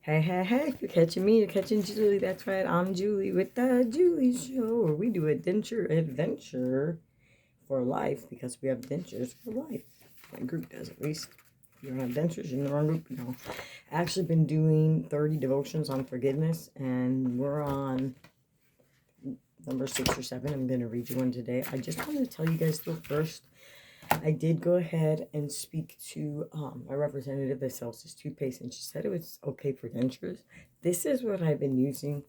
Hey, hey, hey, if you're catching me, you're catching Julie. That's right, I'm Julie with the Julie Show, where we do a denture adventure for life because we have dentures for life. My group does, at least. If you don't have dentures, you're in the wrong group. You know, I've actually been doing 30 devotions on forgiveness, and we're on number 6 or 7. I'm going to read you one today. I just wanted to tell you guys though first, I did go ahead and speak to my representative that sells this toothpaste, and she said it was okay for dentures. This is what I've been using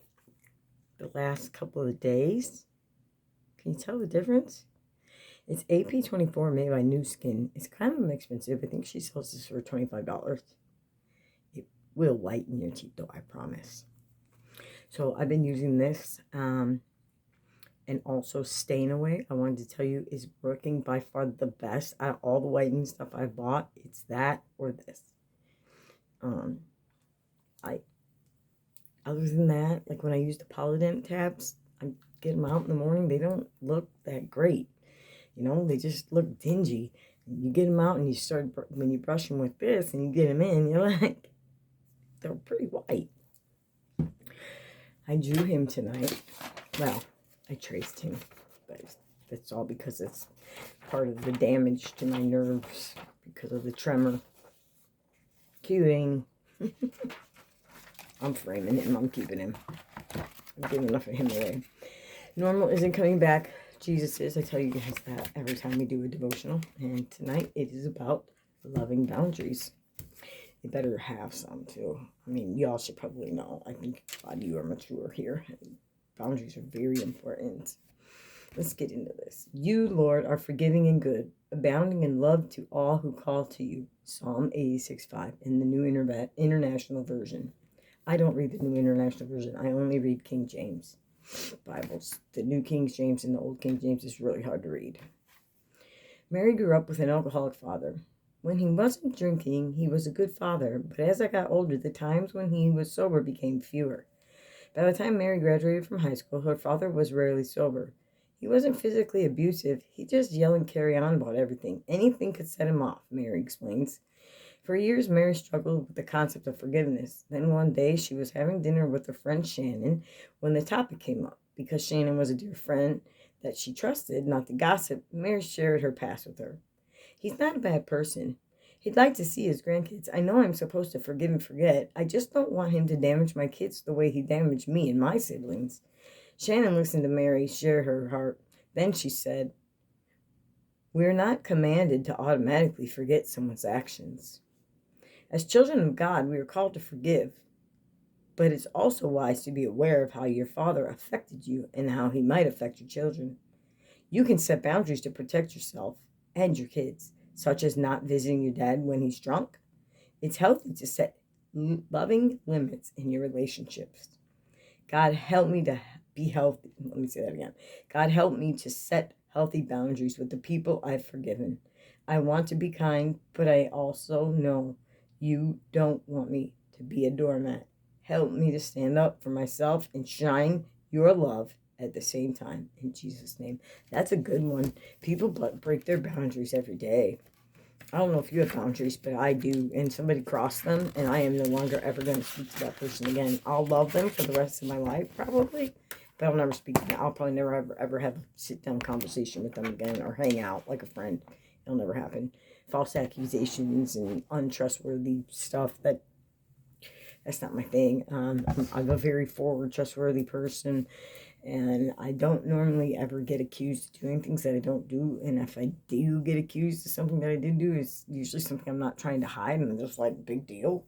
the last couple of days. Can you tell the difference? It's AP24 made by New Skin. It's kind of expensive. I think she sells this for $25. It will whiten your teeth, though, I promise. So I've been using this. And also Stain Away, I wanted to tell you, is working by far the best. Out of all the whitening stuff I've bought, it's that or this. Other than that, like when I use the Polydent tabs, I get them out in the morning, they don't look that great. You know, they just look dingy. You get them out and you start, when you brush them with this and you get them in, you're like, they're pretty white. I drew him tonight. Well, I traced him, but that's all because it's part of the damage to my nerves because of the tremor. Cuting. I'm framing him. I'm keeping him. I'm giving enough of him away. Normal isn't coming back. Jesus is. I tell you guys that every time we do a devotional. And tonight it is about loving boundaries. You better have some too. I mean, y'all should probably know. I think a lot of you are mature here. Boundaries are very important. Let's get into this. You, Lord, are forgiving and good, abounding in love to all who call to you. Psalm 86:5 in the New International Version. I don't read the New International Version. I only read King James Bibles. The New King James and the Old King James is really hard to read. Mary grew up with an alcoholic father. When he wasn't drinking, he was a good father, but as I got older, the times when he was sober became fewer. By the time Mary graduated from high school, her father was rarely sober. He wasn't physically abusive. He just yelled and carried on about everything. Anything could set him off, Mary explains. For years, Mary struggled with the concept of forgiveness. Then one day, she was having dinner with her friend Shannon when the topic came up. Because Shannon was a dear friend that she trusted, not to gossip, Mary shared her past with her. He's not a bad person. He'd like to see his grandkids. I know I'm supposed to forgive and forget. I just don't want him to damage my kids the way he damaged me and my siblings. Shannon listened to Mary share her heart. Then she said, "We're not commanded to automatically forget someone's actions. As children of God, we are called to forgive. But it's also wise to be aware of how your father affected you and how he might affect your children. You can set boundaries to protect yourself and your kids, such as not visiting your dad when he's drunk. It's healthy to set loving limits in your relationships. God help me to be healthy. Let me say that again. God help me to set healthy boundaries with the people I've forgiven. I want to be kind, but I also know you don't want me to be a doormat. Help me to stand up for myself and shine your love at the same time. In Jesus' name." That's a good one. People break their boundaries every day. I don't know if you have boundaries, but I do. And somebody crossed them, and I am no longer ever going to speak to that person again. I'll love them for the rest of my life, probably, but I'll never speak to them. I'll probably never ever have a sit-down conversation with them again or hang out like a friend. It'll never happen. False accusations and untrustworthy stuff, that's not my thing. I'm a very forward, trustworthy person, and I don't normally ever get accused of doing things that I don't do. And if I do get accused of something that I did do, it's usually something I'm not trying to hide, and I'm just like, big deal.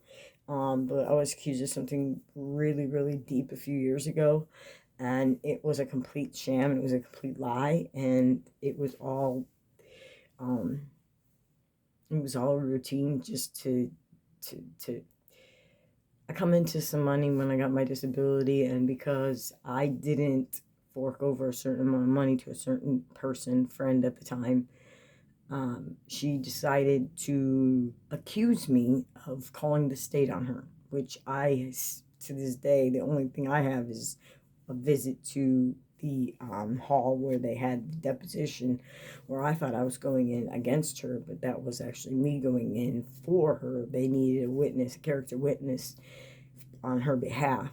But I was accused of something really, really deep a few years ago, and it was a complete sham, and it was a complete lie, and it was all routine just to I come into some money when I got my disability, and because I didn't fork over a certain amount of money to a certain friend at the time, she decided to accuse me of calling the state on her, which to this day, the only thing I have is a visit to the hall where they had the deposition, where I thought I was going in against her, but that was actually me going in for her. They needed a witness, a character witness, on her behalf.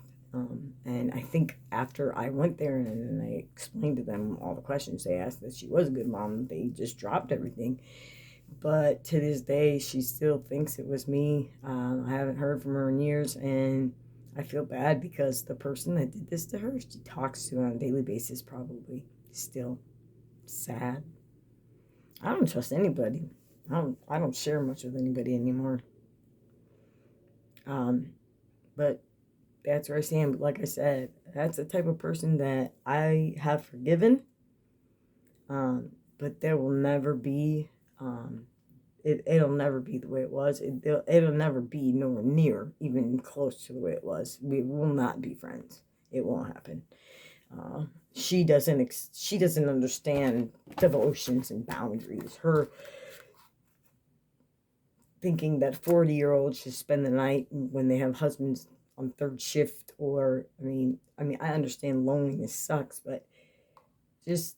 And I think after I went there and I explained to them all the questions they asked, that she was a good mom, they just dropped everything. But to this day, she still thinks it was me. I haven't heard from her in years, and I feel bad because the person that did this to her, she talks to on a daily basis, probably. Still sad. I don't trust anybody. I don't share much with anybody anymore. But that's where I stand. But like I said, that's the type of person that I have forgiven. But there will never be. It'll never be the way it was. It'll never be nowhere near even close to the way it was. We will not be friends. It won't happen. She doesn't understand devotions and boundaries. Her thinking that 40-year-olds should spend the night when they have husbands on third shift, or I understand loneliness sucks, but just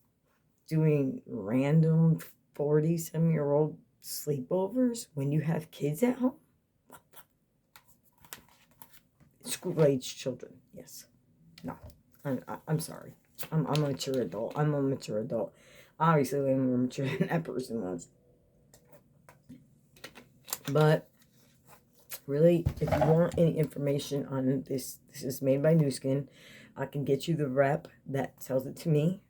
doing random 47-year-old sleepovers when you have kids at home. School-age children, yes. No, I'm sorry. I'm a mature adult. Obviously, I'm more mature than that person was. But really, if you want any information on this is made by Nu Skin. I can get you the rep that sells it to me.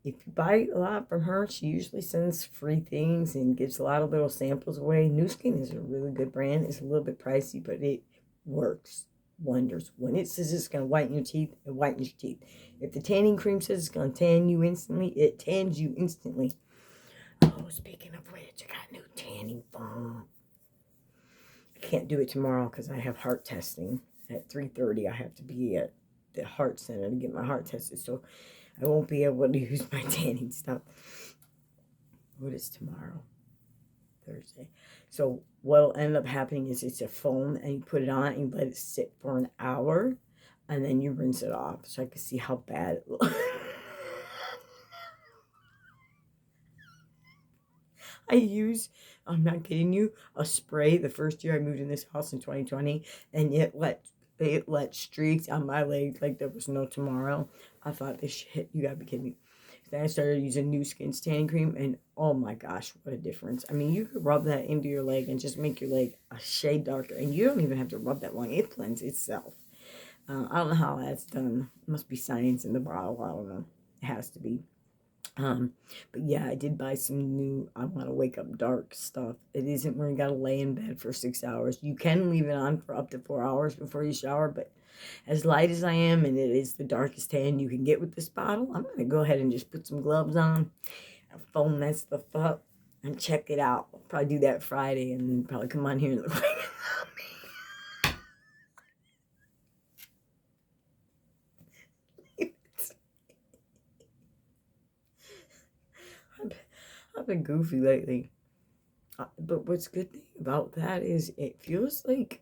If you buy a lot from her, she usually sends free things and gives a lot of little samples away. Nu Skin is a really good brand. It's a little bit pricey, but it works wonders. When it says it's going to whiten your teeth, it whitens your teeth. If the tanning cream says it's going to tan you instantly, it tans you instantly. Oh, speaking of which, I got new tanning foam. I can't do it tomorrow because I have heart testing. At 3:30, I have to be at the heart center to get my heart tested, so I won't be able to use my tanning stuff. What is tomorrow? Thursday. So what'll end up happening is it's a foam, and you put it on and you let it sit for an hour, and then you rinse it off so I can see how bad it looks. I'm not kidding you, a spray the first year I moved in this house in 2020, and it let streaks on my legs like there was no tomorrow. I thought, this shit, you gotta be kidding me. Then I started using Nu Skin tanning cream, and oh my gosh, what a difference. I mean, you could rub that into your leg and just make your leg a shade darker, and you don't even have to rub that long. It blends itself. I don't know how that's done. It must be science in the bottle. I don't know. It has to be. But yeah, I did buy some new I want to wake up dark stuff. It isn't where you gotta lay in bed for 6 hours. You can leave it on for up to 4 hours before you shower, but as light as I am, and it is the darkest tan you can get with this bottle, I'm gonna go ahead and just put some gloves on and foam that stuff up and check it out. I'll probably do that Friday and then probably come on here and look like I've been goofy lately. But what's good thing about that is it feels like,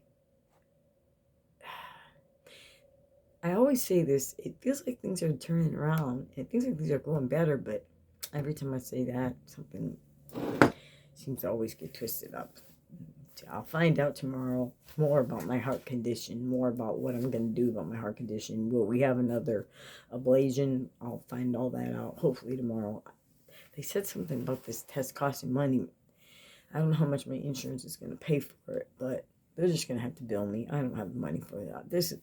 I always say this, it feels like things are turning around. It feels like things are going better, but every time I say that, something seems to always get twisted up. I'll find out tomorrow more about my heart condition, more about what I'm going to do about my heart condition. Will we have another ablation? I'll find all that out hopefully tomorrow. They said something about this test costing money. I don't know how much my insurance is going to pay for it, but they're just going to have to bill me. I don't have the money for that. This is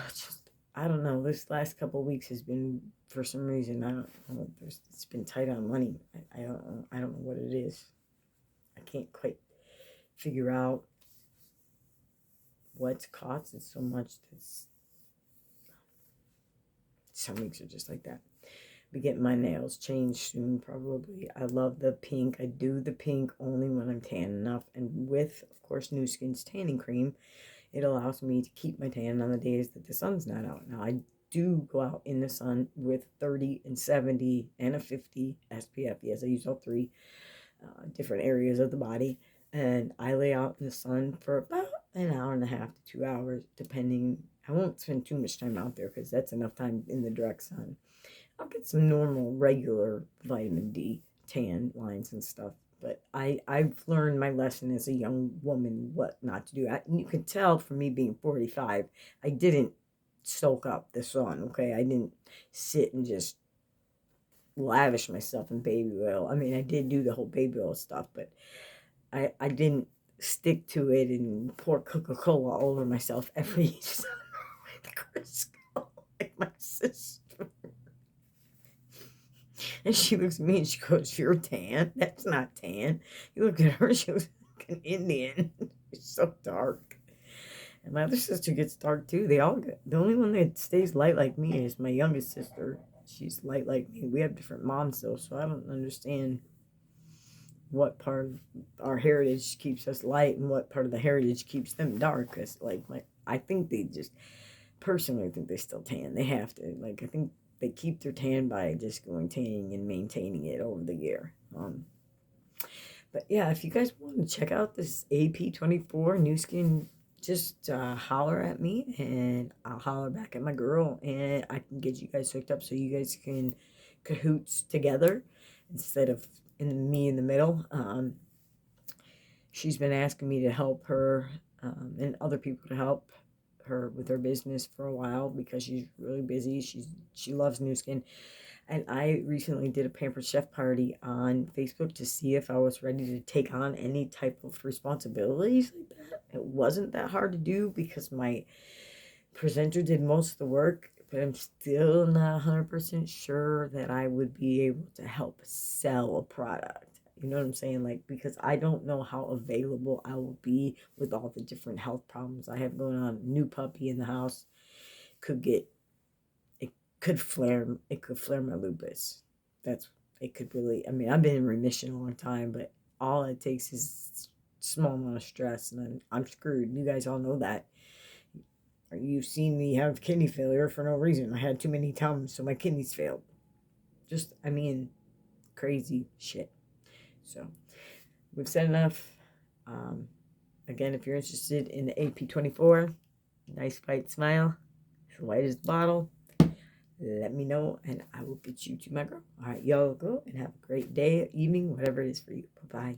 just, I don't know. This last couple of weeks has been, for some reason, I don't know. It's been tight on money. I don't know. I don't know what it is. I can't quite figure out what's costed so much. Some weeks are just like that. Be getting my nails changed soon, probably. I love the pink. I do the pink only when I'm tan enough. And with, of course, Nu Skin's tanning cream, it allows me to keep my tan on the days that the sun's not out. Now, I do go out in the sun with 30 and 70 and a 50 SPF. Yes, I use all three different areas of the body. And I lay out in the sun for about an hour and a half to 2 hours, depending. I won't spend too much time out there because that's enough time in the direct sun. I'll get some normal, regular vitamin D tan lines and stuff. But I've learned my lesson as a young woman what not to do. You can tell from me being 45, I didn't soak up the sun, okay? I didn't sit and just lavish myself in baby oil. I mean, I did do the whole baby oil stuff, but I didn't stick to it and pour Coca-Cola all over myself every summer with Crisco like my sister. And she looks at me and she goes, "You're tan? That's not tan." You look at her, she was like an Indian. It's so dark. And my other sister gets dark too. They all get. The only one that stays light like me is my youngest sister. She's light like me. We have different moms though, so I don't understand what part of our heritage keeps us light and what part of the heritage keeps them dark. Cause I think they just personally think they still tan. They have to. Like I think they keep their tan by just going tanning and maintaining it over the year. But yeah, if you guys want to check out this AP24 new skin, just holler at me and I'll holler back at my girl and I can get you guys hooked up so you guys can cahoots together instead of me in the middle. She's been asking me to help her and other people to help her with her business for a while because she's really busy. She loves new skin. And I recently did a Pampered Chef party on Facebook to see if I was ready to take on any type of responsibilities like that. It wasn't that hard to do because my presenter did most of the work, but I'm still not 100% sure that I would be able to help sell a product. You know what I'm saying? Like, because I don't know how available I will be with all the different health problems I have going on. New puppy in the house could get it could flare my lupus. That's it could really, I mean, I've been in remission a long time, but all it takes is a small amount of stress and I'm screwed. You guys all know that. You've seen me have kidney failure for no reason. I had too many Tums, so my kidneys failed. Just, I mean, crazy shit. So we've said enough. Again, if you're interested in the AP24, nice white smile, as white as the bottle, let me know and I will get you to my girl. All right, y'all go and have a great day, evening, whatever it is for you. Bye-bye.